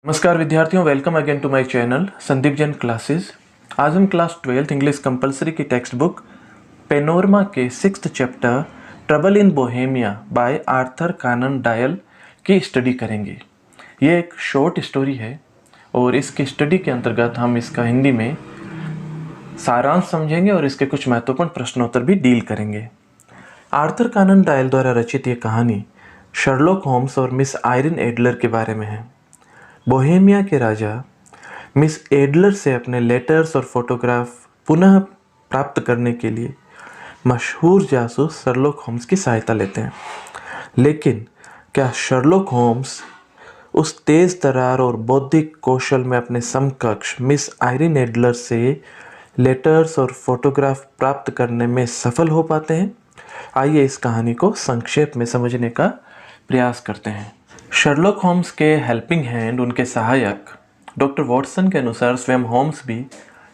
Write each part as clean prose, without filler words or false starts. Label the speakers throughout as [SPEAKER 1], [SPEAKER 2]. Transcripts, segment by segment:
[SPEAKER 1] नमस्कार विद्यार्थियों, welcome again to my channel Sandeep Jain classes. आज हम क्लास 12th इंग्लिश कंपलसरी की टेक्स्ट बुक पेनोरमा के 6th chapter trouble in Bohemia by Arthur Conan Doyle की study करेंगे। ये एक शॉर्ट स्टोरी है और इसकी स्टडी के अंतर्गत हम इसका हिंदी में सारांश समझेंगे और इसके कुछ महत्वपूर्ण प्रश्नोत्तर भी डील करेंगे। आर्थर कानन डायल द्वारा रचित ये कहानी शर्लॉक होम्स और मिस आयरन एडलर के बारे में है। बोहेमिया के राजा मिस एडलर से अपने लेटर्स और फोटोग्राफ पुनः प्राप्त करने के लिए मशहूर जासूस शर्लॉक होम्स की सहायता लेते हैं। लेकिन क्या शर्लॉक होम्स उस तेज तर्रार और बौद्धिक कौशल में अपने समकक्ष मिस आयरन एडलर से लेटर्स और फोटोग्राफ प्राप्त करने में सफल हो पाते हैं? आइए इस कहानी को संक्षेप में समझने का प्रयास करते हैं। शर्लॉक होम्स के हेल्पिंग हैंड, उनके सहायक डॉक्टर वॉटसन के अनुसार स्वयं होम्स भी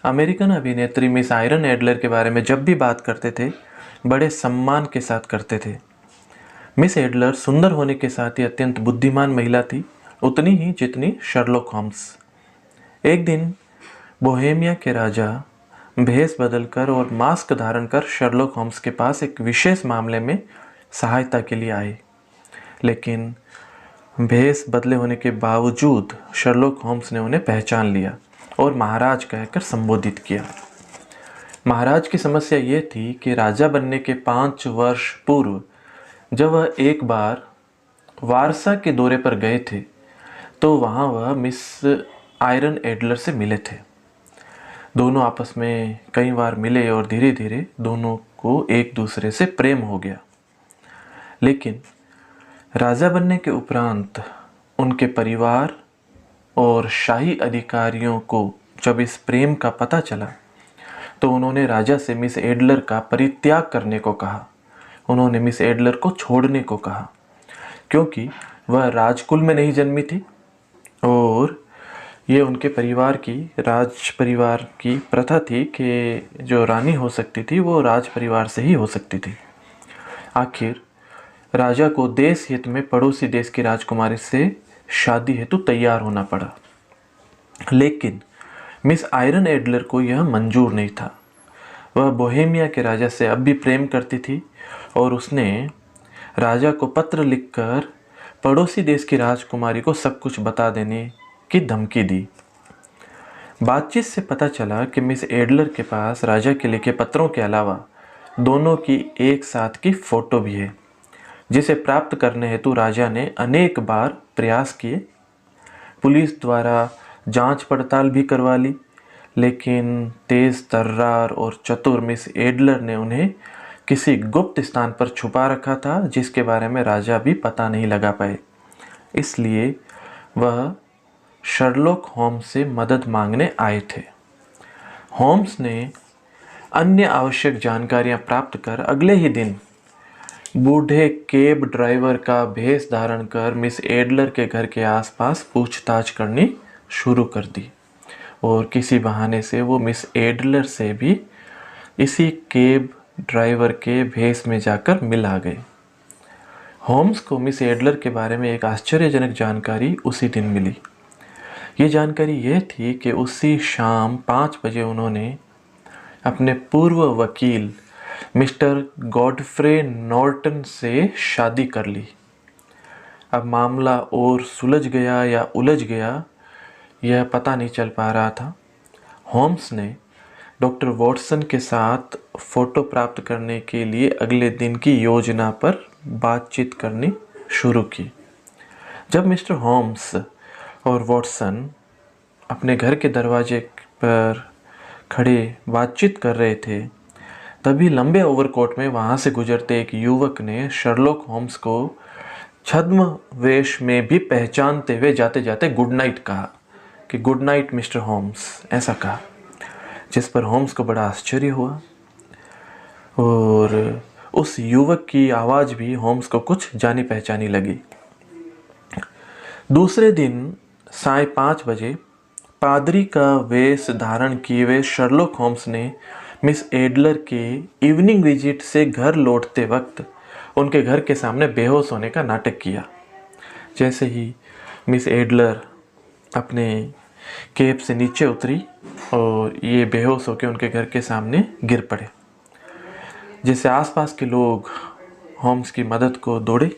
[SPEAKER 1] अमेरिकन अभिनेत्री मिस आयरन एडलर के बारे में जब भी बात करते थे बड़े सम्मान के साथ करते थे। मिस एडलर सुंदर होने के साथ ही अत्यंत बुद्धिमान महिला थी, उतनी ही जितनी शर्लॉक होम्स। एक दिन बोहेमिया के राजा भेष बदलकर और मास्क धारण कर शर्लॉक होम्स के पास एक विशेष मामले में सहायता के लिए आए। लेकिन भेष बदले होने के बावजूद शर्लॉक होम्स ने उन्हें पहचान लिया और महाराज कहकर संबोधित किया। महाराज की समस्या ये थी कि राजा बनने के 5 वर्ष पूर्व जब वह एक बार वारसा के दौरे पर गए थे तो वहाँ वह मिस आयरन एडलर से मिले थे। दोनों आपस में कई बार मिले और धीरे धीरे दोनों को एक दूसरे से प्रेम हो गया। लेकिन राजा बनने के उपरांत उनके परिवार और शाही अधिकारियों को जब इस प्रेम का पता चला तो उन्होंने राजा से मिस एडलर का परित्याग करने को कहा। उन्होंने मिस एडलर को छोड़ने को कहा क्योंकि वह राजकुल में नहीं जन्मी थी और ये उनके राज परिवार की प्रथा थी कि जो रानी हो सकती थी वो राज परिवार से ही हो सकती थी। आखिर राजा को देश हित में पड़ोसी देश की राजकुमारी से शादी हेतु तैयार होना पड़ा। लेकिन मिस आयरन एडलर को यह मंजूर नहीं था। वह बोहेमिया के राजा से अब भी प्रेम करती थी और उसने राजा को पत्र लिखकर पड़ोसी देश की राजकुमारी को सब कुछ बता देने की धमकी दी। बातचीत से पता चला कि मिस एडलर के पास राजा के लिखे पत्रों के अलावा दोनों की एक साथ की फोटो भी है, जिसे प्राप्त करने हेतु राजा ने अनेक बार प्रयास किए। पुलिस द्वारा जांच पड़ताल भी करवा ली, लेकिन तेज तर्रार और चतुर मिस एडलर ने उन्हें किसी गुप्त स्थान पर छुपा रखा था जिसके बारे में राजा भी पता नहीं लगा पाए। इसलिए वह शर्लॉक होम्स से मदद मांगने आए थे। होम्स ने अन्य आवश्यक जानकारियां प्राप्त कर अगले ही दिन बूढ़े कैब ड्राइवर का भेष धारण कर मिस एडलर के घर के आसपास पूछताछ करनी शुरू कर दी और किसी बहाने से वो मिस एडलर से भी इसी कैब ड्राइवर के भेष में जाकर मिल आ गए। होम्स को मिस एडलर के बारे में एक आश्चर्यजनक जानकारी उसी दिन मिली। ये जानकारी यह थी कि उसी शाम 5 बजे उन्होंने अपने पूर्व वकील मिस्टर गॉडफ्रे नॉर्टन से शादी कर ली। अब मामला और सुलझ गया या उलझ गया यह पता नहीं चल पा रहा था। होम्स ने डॉक्टर वॉटसन के साथ फ़ोटो प्राप्त करने के लिए अगले दिन की योजना पर बातचीत करनी शुरू की। जब मिस्टर होम्स और वॉटसन अपने घर के दरवाजे पर खड़े बातचीत कर रहे थे तभी लंबे ओवरकोट में वहाँ से गुजरते एक युवक ने शर्लॉक होम्स को छद्म वेश में भी पहचानते हुए जाते जाते गुड नाइट कहा कि गुड नाइट मिस्टर होम्स, ऐसा कहा, जिस पर होम्स को बड़ा आश्चर्य हुआ और उस युवक की आवाज़ भी होम्स को कुछ जानी पहचानी लगी। दूसरे दिन साय 5 बजे पादरी का वेश धारण किए हुए शर्लॉक होम्स ने मिस एडलर के इवनिंग विजिट से घर लौटते वक्त उनके घर के सामने बेहोश होने का नाटक किया। जैसे ही मिस एडलर अपने कैब से नीचे उतरी और ये बेहोश होकर उनके घर के सामने गिर पड़े, जिससे आसपास के लोग होम्स की मदद को दौड़े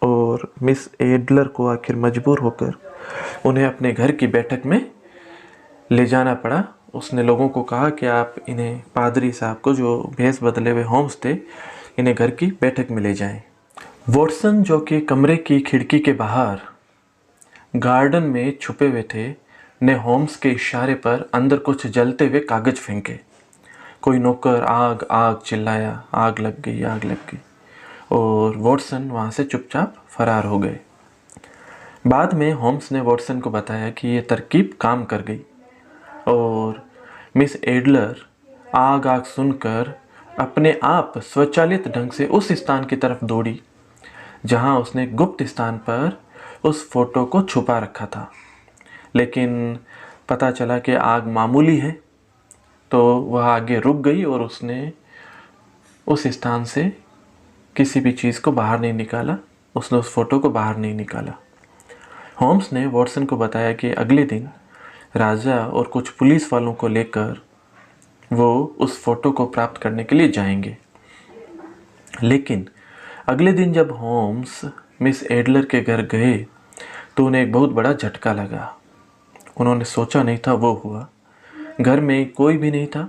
[SPEAKER 1] और मिस एडलर को आखिर मजबूर होकर उन्हें अपने घर की बैठक में ले जाना पड़ा। उसने लोगों को कहा कि आप इन्हें, पादरी साहब को, जो भेष बदले हुए होम्स थे, इन्हें घर की बैठक में ले जाएं। वॉटसन, जो कि कमरे की खिड़की के बाहर गार्डन में छुपे हुए थे, ने होम्स के इशारे पर अंदर कुछ जलते हुए कागज फेंके। कोई नौकर आग आग चिल्लाया, आग लग गई, आग लग गई, और वॉटसन वहाँ से चुपचाप फरार हो गए। बाद में होम्स ने वॉटसन को बताया कि ये तरकीब काम कर गई और मिस एडलर आग आग सुनकर अपने आप स्वचालित ढंग से उस स्थान की तरफ दौड़ी जहां उसने गुप्त स्थान पर उस फोटो को छुपा रखा था। लेकिन पता चला कि आग मामूली है, तो वह आगे रुक गई और उसने उस स्थान से किसी भी चीज़ को बाहर नहीं निकाला, उसने उस फोटो को बाहर नहीं निकाला। होम्स ने वॉटसन को बताया कि अगले दिन राजा और कुछ पुलिस वालों को लेकर वो उस फोटो को प्राप्त करने के लिए जाएंगे। लेकिन अगले दिन जब होम्स मिस एडलर के घर गए तो उन्हें एक बहुत बड़ा झटका लगा। उन्होंने सोचा नहीं था वो हुआ। घर में कोई भी नहीं था,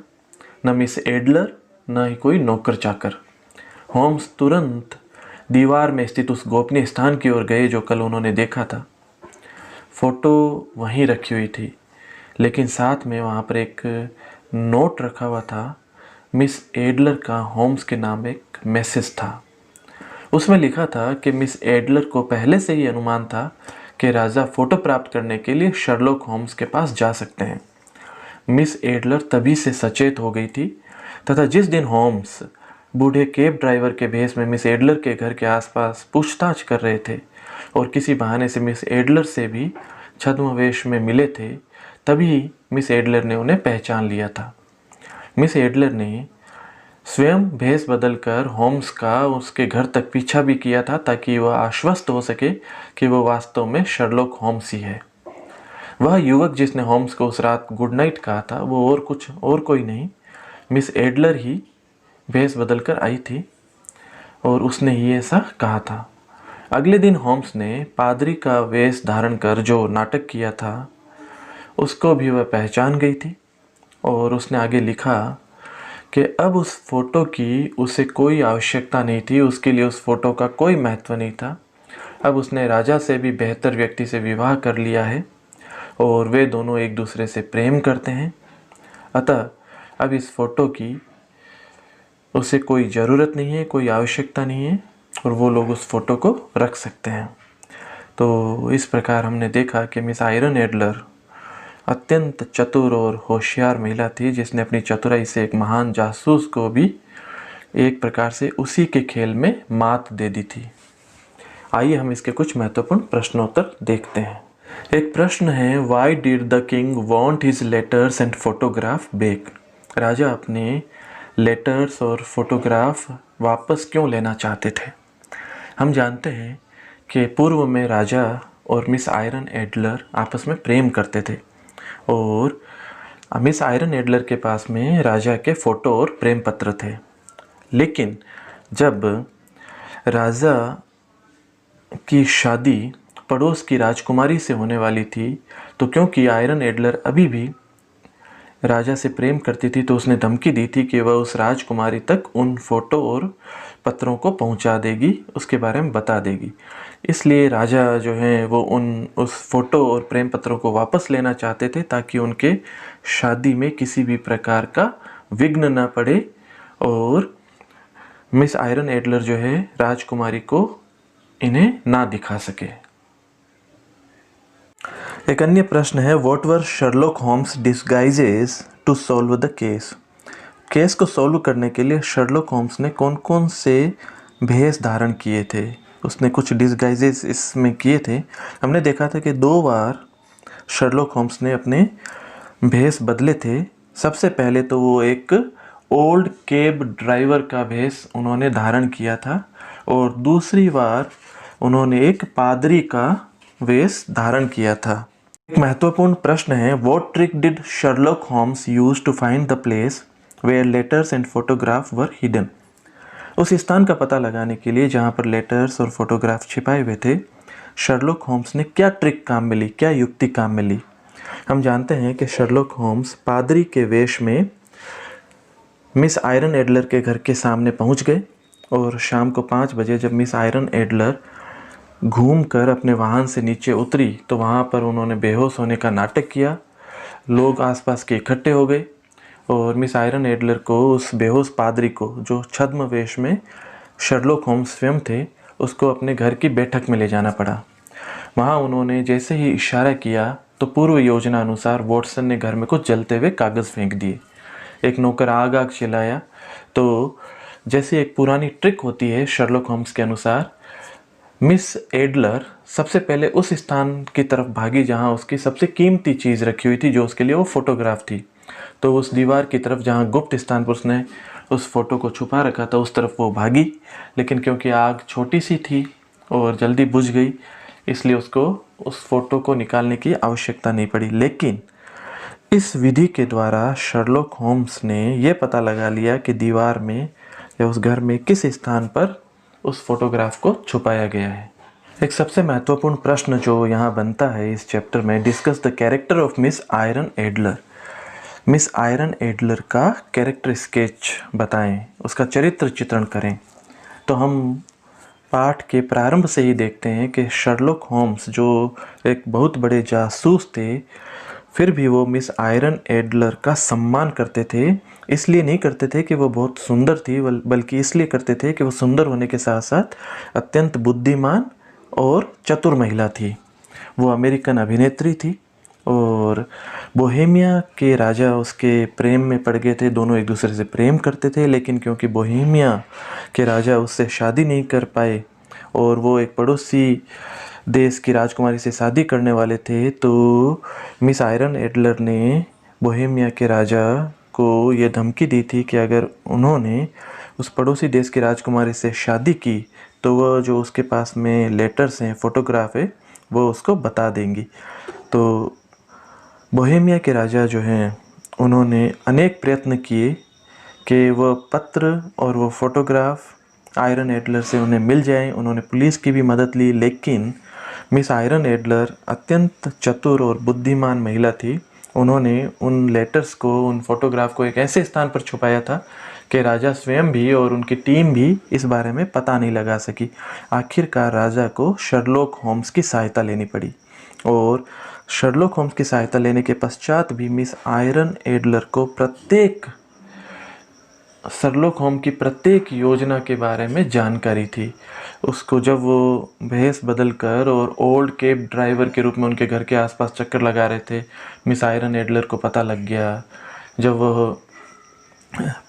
[SPEAKER 1] न मिस एडलर, न ही कोई नौकर चाकर। होम्स तुरंत दीवार में स्थित उस गोपनीय स्थान की ओर गए जो कल उन्होंने देखा था। फोटो वहीं रखी हुई थी, लेकिन साथ में वहाँ पर एक नोट रखा हुआ था। मिस एडलर का होम्स के नाम एक मैसेज था। उसमें लिखा था कि मिस एडलर को पहले से ही अनुमान था कि राजा फ़ोटो प्राप्त करने के लिए शर्लॉक होम्स के पास जा सकते हैं। मिस एडलर तभी से सचेत हो गई थी, तथा जिस दिन होम्स बूढ़े कैब ड्राइवर के भेष में मिस एडलर के घर के आसपास पूछताछ कर रहे थे और किसी बहाने से मिस एडलर से भी छद्मवेश में मिले थे, तभी मिस एडलर ने उन्हें पहचान लिया था। मिस एडलर ने स्वयं भेष बदलकर होम्स का उसके घर तक पीछा भी किया था, ताकि वह आश्वस्त हो सके कि वह वास्तव में शर्लॉक होम्स ही है। वह युवक जिसने होम्स को उस रात गुड नाइट कहा था, वो और कोई नहीं, मिस एडलर ही भेष बदलकर आई थी और उसने ही ऐसा कहा था। अगले दिन होम्स ने पादरी का वेश धारण कर जो नाटक किया था, उसको भी वह पहचान गई थी और उसने आगे लिखा कि अब उस फोटो की उसे कोई आवश्यकता नहीं थी, उसके लिए उस फोटो का कोई महत्व नहीं था। अब उसने राजा से भी बेहतर व्यक्ति से विवाह कर लिया है और वे दोनों एक दूसरे से प्रेम करते हैं। अतः अब इस फोटो की उसे कोई ज़रूरत नहीं है, कोई आवश्यकता नहीं है और वो लोग उस फोटो को रख सकते हैं। तो इस प्रकार हमने देखा कि मिस आयरन एडलर अत्यंत चतुर और होशियार महिला थी, जिसने अपनी चतुराई से एक महान जासूस को भी एक प्रकार से उसी के खेल में मात दे दी थी। आइए हम इसके कुछ महत्वपूर्ण प्रश्नोत्तर देखते हैं। एक प्रश्न है, why did the king want his letters and photograph back? राजा अपने लेटर्स और फोटोग्राफ वापस क्यों लेना चाहते थे? हम जानते हैं कि पूर्व में राजा और मिस आयरन एडलर आपस में प्रेम करते थे और मिस आयरन एडलर के पास में राजा के फ़ोटो और प्रेम पत्र थे। लेकिन जब राजा की शादी पड़ोस की राजकुमारी से होने वाली थी, तो क्योंकि आयरन एडलर अभी भी राजा से प्रेम करती थी, तो उसने धमकी दी थी कि वह उस राजकुमारी तक उन फोटो और पत्रों को पहुंचा देगी, उसके बारे में बता देगी। इसलिए राजा जो है वो उस फोटो और प्रेम पत्रों को वापस लेना चाहते थे, ताकि उनके शादी में किसी भी प्रकार का विघ्न न पड़े और मिस आयरन एडलर जो है राजकुमारी को इन्हें ना दिखा सके। एक अन्य प्रश्न है, what were Sherlock Holmes disguises to solve the case? Case को सॉल्व करने के लिए शर्लॉक होम्स ने कौन कौन से भेष धारण किए थे? उसने कुछ डिस्गाइजेस इसमें किए थे। हमने देखा था कि 2 बार शर्लॉक होम्स ने अपने भेष बदले थे। सबसे पहले तो वो एक ओल्ड कैब ड्राइवर का भेष उन्होंने धारण किया था और दूसरी बार उन्होंने एक पादरी का वेश धारण किया था। एक महत्वपूर्ण प्रश्न है, what trick did Sherlock Holmes use to find the place where letters and photograph were hidden. उस स्थान का पता लगाने के लिए जहाँ पर लेटर्स और फोटोग्राफ छिपाए हुए थे, शर्लॉक होम्स ने क्या ट्रिक काम में ली, क्या युक्ति काम में ली। हम जानते हैं कि शर्लॉक होम्स पादरी के वेश में मिस आयरन एडलर के घर के सामने पहुंच गए और शाम को 5 बजे जब मिस आयरन एडलर घूमकर अपने वाहन से नीचे उतरी तो वहाँ पर उन्होंने बेहोश होने का नाटक किया। लोग आसपास के इकट्ठे हो गए और मिस आयरन एडलर को, उस बेहोश पादरी को, जो छद्म वेश में शर्लॉक होम्स स्वयं थे, उसको अपने घर की बैठक में ले जाना पड़ा। वहाँ उन्होंने जैसे ही इशारा किया तो पूर्व योजना अनुसार वॉटसन ने घर में कुछ जलते हुए कागज़ फेंक दिए। एक नौकर आग आग चिल्लाया। तो जैसे एक पुरानी ट्रिक होती है शर्लॉक होम्स के अनुसार, मिस एडलर सबसे पहले उस स्थान की तरफ भागी जहाँ उसकी सबसे कीमती चीज़ रखी हुई थी, जो उसके लिए वो फोटोग्राफ थी। तो उस दीवार की तरफ जहाँ गुप्त स्थान पर उसने उस फोटो को छुपा रखा था, उस तरफ वो भागी। लेकिन क्योंकि आग छोटी सी थी और जल्दी बुझ गई, इसलिए उसको उस फोटो को निकालने की आवश्यकता नहीं पड़ी। लेकिन इस विधि के द्वारा शर्लॉक होम्स ने यह पता लगा लिया कि दीवार में या उस घर में किस स्थान पर उस फोटोग्राफ को छुपाया गया है। एक सबसे महत्वपूर्ण प्रश्न जो यहाँ बनता है इस चैप्टर में, discuss the character of miss iron Adler. Miss iron Adler का कैरेक्टर स्केच बताएं, उसका चरित्र चित्रण करें। तो हम पाठ के प्रारंभ से ही देखते हैं कि शर्लॉक होम्स जो एक बहुत बड़े जासूस थे, फिर भी वो मिस आयरन एडलर का सम्मान करते थे। इसलिए नहीं करते थे कि वो बहुत सुंदर थी, बल्कि इसलिए करते थे कि वो सुंदर होने के साथ साथ अत्यंत बुद्धिमान और चतुर महिला थी। वो अमेरिकन अभिनेत्री थी और बोहेमिया के राजा उसके प्रेम में पड़ गए थे। दोनों एक दूसरे से प्रेम करते थे, लेकिन क्योंकि बोहेमिया के राजा उससे शादी नहीं कर पाए और वो एक पड़ोसी देश की राजकुमारी से शादी करने वाले थे, तो मिस आयरन एडलर ने बोहेमिया के राजा को ये धमकी दी थी कि अगर उन्होंने उस पड़ोसी देश की राजकुमारी से शादी की तो वह जो उसके पास में लेटर्स हैं, फ़ोटोग्राफ है, वो उसको बता देंगी। तो बोहेमिया के राजा जो हैं, उन्होंने अनेक प्रयत्न किए कि वह पत्र और वो फ़ोटोग्राफ आयरन एडलर से उन्हें मिल जाएं। उन्होंने पुलिस की भी मदद ली, लेकिन मिस आयरन एडलर अत्यंत चतुर और बुद्धिमान महिला थी। उन्होंने उन लेटर्स को, उन फोटोग्राफ को एक ऐसे स्थान पर छुपाया था कि राजा स्वयं भी और उनकी टीम भी इस बारे में पता नहीं लगा सकी। आखिरकार राजा को शर्लॉक होम्स की सहायता लेनी पड़ी और शर्लॉक होम्स की सहायता लेने के पश्चात भी मिस आयरन एडलर को शर्लॉक होम्स की प्रत्येक योजना के बारे में जानकारी थी। उसको जब वो भेष बदल कर और ओल्ड कैब ड्राइवर के रूप में उनके घर के आसपास चक्कर लगा रहे थे, मिस आयरन एडलर को पता लग गया। जब वह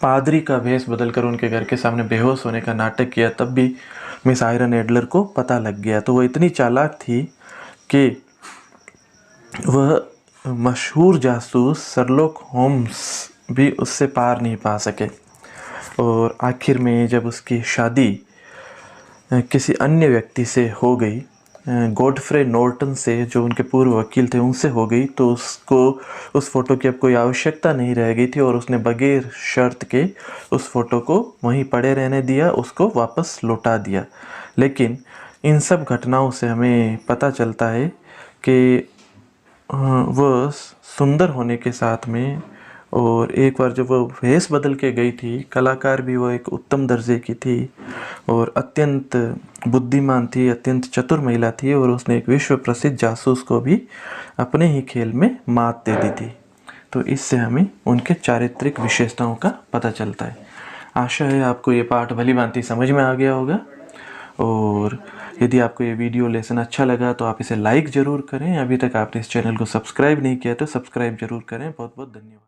[SPEAKER 1] पादरी का भेष बदलकर उनके घर के सामने बेहोश होने का नाटक किया, तब भी मिस आयरन एडलर को पता लग गया। तो वह इतनी चालाक थी कि वह मशहूर जासूस शर्लॉक होम्स भी उससे पार नहीं पा सके। और आखिर में जब उसकी शादी किसी अन्य व्यक्ति से हो गई, गॉडफ्रे नॉर्टन से, जो उनके पूर्व वकील थे, उनसे हो गई, तो उसको उस फ़ोटो की अब कोई आवश्यकता नहीं रह गई थी और उसने बगैर शर्त के उस फ़ोटो को वहीं पड़े रहने दिया, उसको वापस लौटा दिया। लेकिन इन सब घटनाओं से हमें पता चलता है कि वह सुंदर होने के साथ में, और एक बार जब वो भेष बदल के गई थी, कलाकार भी वो एक उत्तम दर्जे की थी और अत्यंत बुद्धिमान थी, अत्यंत चतुर महिला थी, और उसने एक विश्व प्रसिद्ध जासूस को भी अपने ही खेल में मात दे दी थी। तो इससे हमें उनके चारित्रिक विशेषताओं का पता चलता है। आशा है आपको ये पाठ भली भांति समझ में आ गया होगा, और यदि आपको ये वीडियो लेसन अच्छा लगा तो आप इसे लाइक ज़रूर करें। अभी तक आपने इस चैनल को सब्सक्राइब नहीं किया तो सब्सक्राइब ज़रूर करें। बहुत बहुत धन्यवाद।